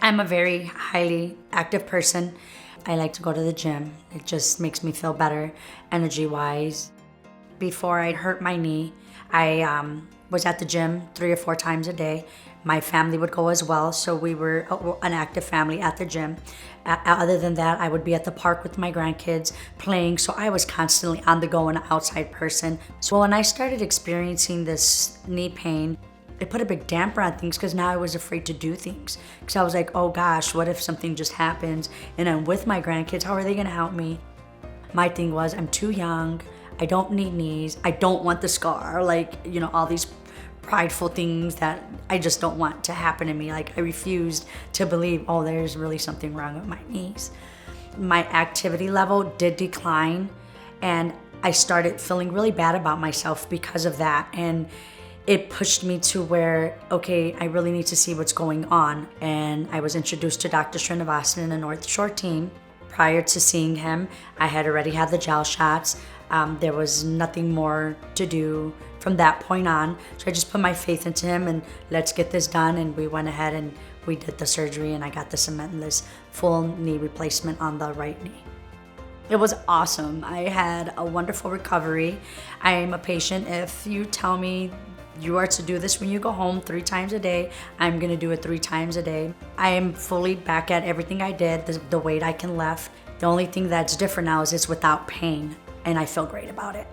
I'm a very highly active person. I like to go to the gym. It just makes me feel better energy-wise. Before I hurt my knee, I was at the gym 3 or 4 times a day. My family would go as well, so we were an active family at the gym. Other than that, I would be at the park with my grandkids playing, so I was constantly on the go and an outside person. So when I started experiencing this knee pain, it put a big damper on things because now I was afraid to do things. Because I was like, oh gosh, what if something just happens and I'm with my grandkids? How are they gonna help me? My thing was, I'm too young. I don't need knees. I don't want the scar. Like, all these prideful things that I just don't want to happen to me. Like, I refused to believe, oh, there's really something wrong with my knees. My activity level did decline, and I started feeling really bad about myself because of that. And it pushed me to where, okay, I really need to see what's going on. And I was introduced to Dr. Srinivasan in the North Shore team. Prior to seeing him, I had already had the gel shots. There was nothing more to do from that point on. So I just put my faith into him and let's get this done. And we went ahead and we did the surgery, and I got the cementless full knee replacement on the right knee. It was awesome. I had a wonderful recovery. I am a patient. If you tell me you are to do this when you go home 3 times a day, I'm gonna do it 3 times a day. I am fully back at everything I did, the weight I can lift. The only thing that's different now is it's without pain, and I feel great about it.